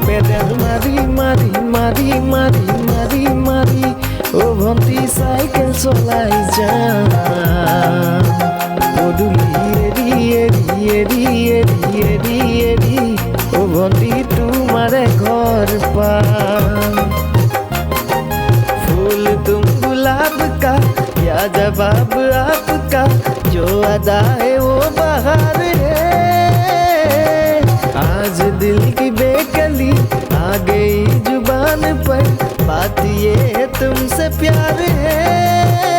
pedal মারি মারি মারি মারি মারি মারি ও ভন্টি চাইকেল চলাই যাম পদূলি এৰি এৰি এৰি এৰি এৰি এৰি ও ভন্টি তোমাৰে ঘৰ পাম फूल तुम गुलाब का क्या जवाब आपका जो अदा है वो बहार है आज दिल की बेकली आ गई जुबान पर बात ये है तुमसे प्यार है